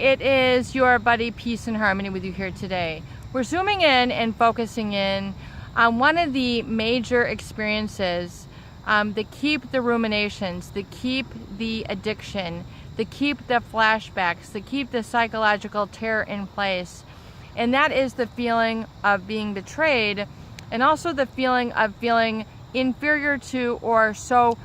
it is your buddy Peace and Harmony with you here today. We're zooming in and focusing in on one of the major experiences that keep the ruminations, that keep the addiction, that keep the flashbacks, that keep the psychological terror in place. And that is the feeling of being betrayed, and also the feeling of feeling inferior to or so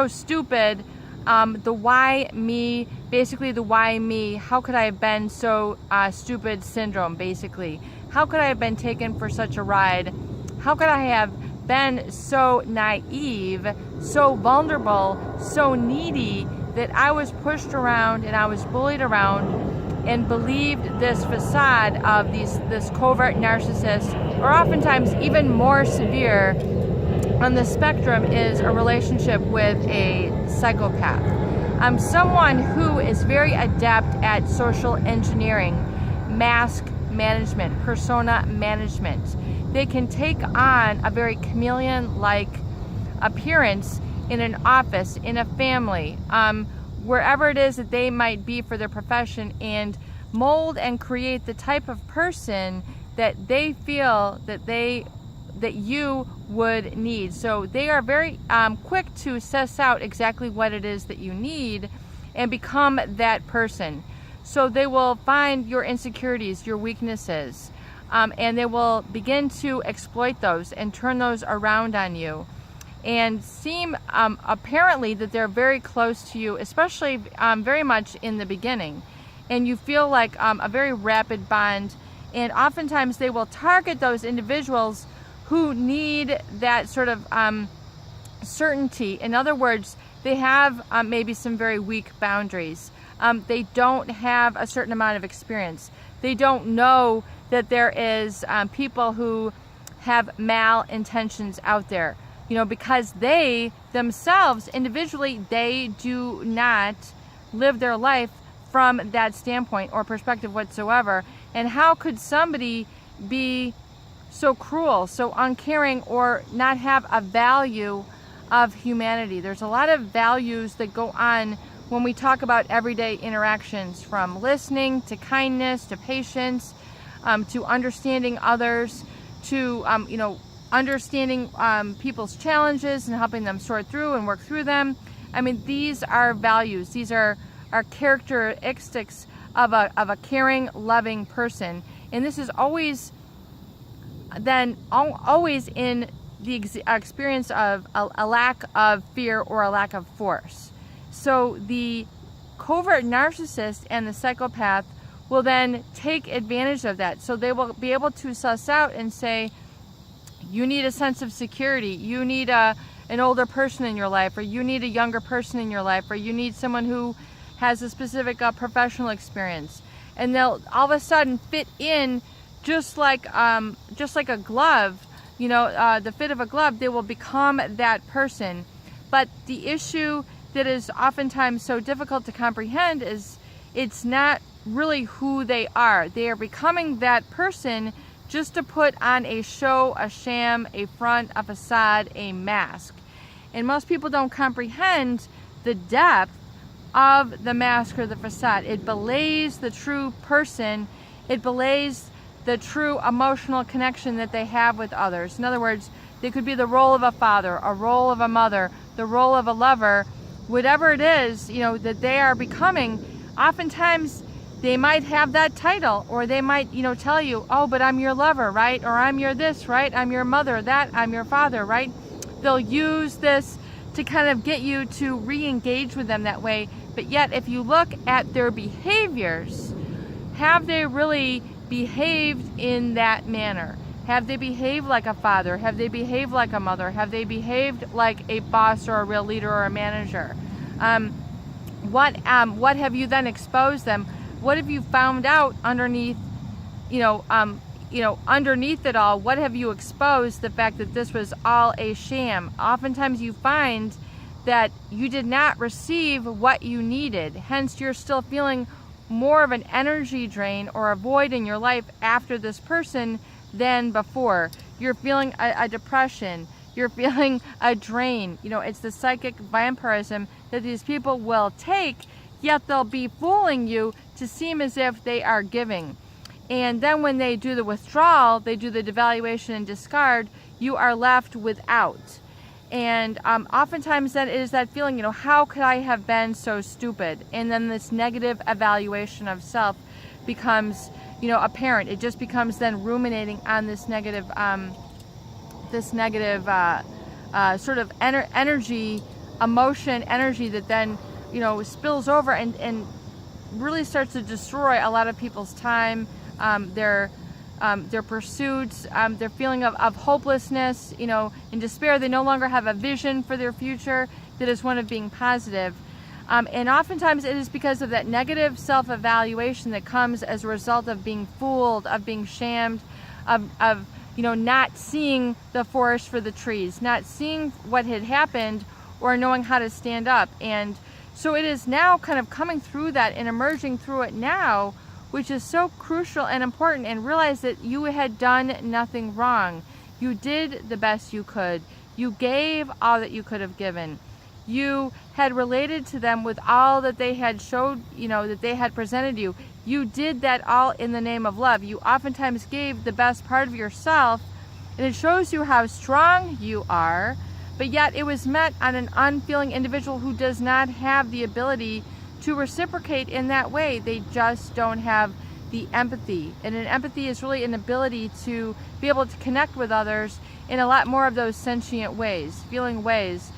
stupid. The why me, basically the why me, how could I have been so stupid syndrome, basically. How could I have been taken for such a ride? How could I have been so naive, so vulnerable, so needy that I was pushed around and I was bullied around and believed this facade of this covert narcissist, or oftentimes even more severe on the spectrum is a relationship with a psychopath. Someone who is very adept at social engineering, mask management, persona management. They can take on a very chameleon-like appearance in an office, in a family, wherever it is that they might be for their profession, and mold and create the type of person that they feel that you would need. So they are very quick to suss out exactly what it is that you need and become that person. So they will find your insecurities, your weaknesses, and they will begin to exploit those and turn those around on you, and seem apparently that they're very close to you, especially very much in the beginning. And you feel like a very rapid bond, and oftentimes they will target those individuals who need that sort of certainty. In other words, they have maybe some very weak boundaries. They don't have a certain amount of experience. They don't know that there is people who have malintentions out there, because they themselves individually, they do not live their life from that standpoint or perspective whatsoever. And how could somebody be so cruel, so uncaring, or not have a value of humanity? There's a lot of values that go on when we talk about everyday interactions, from listening to kindness to patience, to understanding others, to understanding people's challenges and helping them sort through and work through them. I mean, these are values. These are characteristics of a caring, loving person. And this is always in the experience of a lack of fear or a lack of force. So the covert narcissist and the psychopath will then take advantage of that. So they will be able to suss out and say, you need a sense of security, you need an older person in your life, or you need a younger person in your life, or you need someone who has a specific professional experience. And they'll all of a sudden fit in just like a glove, the fit of a glove. They will become that person. But the issue that is oftentimes so difficult to comprehend is it's not really who they are. They are becoming that person just to put on a show, a sham, a front, a facade, a mask. And most people don't comprehend the depth of the mask or the facade. It belays the true person. It belays the true emotional connection that they have with others. In other words, they could be the role of a father, a role of a mother, the role of a lover, whatever it is, that they are becoming. Oftentimes they might have that title, or they might, tell you, oh, but I'm your lover, right? Or I'm your this, right? I'm your mother, that, I'm your father, right? They'll use this to kind of get you to re-engage with them that way. But yet, if you look at their behaviors, have they really behaved in that manner? Have they behaved like a father? Have they behaved like a mother? Have they behaved like a boss or a real leader or a manager? What have you then exposed them? What have you found out underneath, underneath it all? What have you exposed? The fact that this was all a sham. Oftentimes you find that you did not receive what you needed. Hence, you're still feeling more of an energy drain or a void in your life after this person than before. You're feeling a depression. You're feeling a drain. It's the psychic vampirism that these people will take yet they'll be fooling you to seem as if they are giving. And then when they do the withdrawal, they do the devaluation and discard, you are left without. And oftentimes then it is that feeling, how could I have been so stupid? And then this negative evaluation of self becomes, apparent. It just becomes then ruminating on this negative sort of energy, emotion, energy that then, spills over and really starts to destroy a lot of people's time, their pursuits, their feeling of hopelessness, in despair. They no longer have a vision for their future that is one of being positive. And oftentimes it is because of that negative self-evaluation that comes as a result of being fooled, of being shamed, of not seeing the forest for the trees, not seeing what had happened or knowing how to stand up. And so it is now kind of coming through that and emerging through it now, which is so crucial and important, and realize that you had done nothing wrong. You did the best you could. You gave all that you could have given. You had related to them with all that they had showed, that they had presented you. You did that all in the name of love. You oftentimes gave the best part of yourself, and it shows you how strong you are, but yet it was met on an unfeeling individual who does not have the ability to reciprocate in that way. They just don't have the empathy. And an empathy is really an ability to be able to connect with others in a lot more of those sentient ways, feeling ways,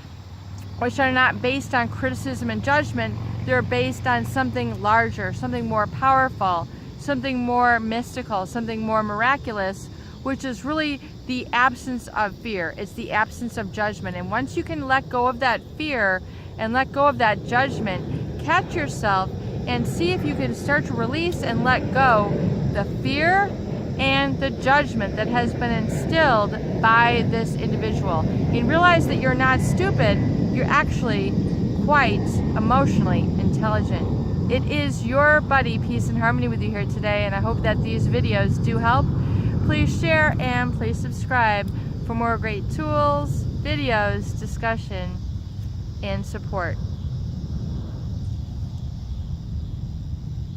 which are not based on criticism and judgment. They're based on something larger, something more powerful, something more mystical, something more miraculous, which is really the absence of fear. It's the absence of judgment. And once you can let go of that fear and let go of that judgment, catch yourself and see if you can start to release and let go the fear and the judgment that has been instilled by this individual. And realize that you're not stupid, you're actually quite emotionally intelligent. It is your buddy, Peace and Harmony, with you here today, and I hope that these videos do help. Please share and please subscribe for more great tools, videos, discussion, and support.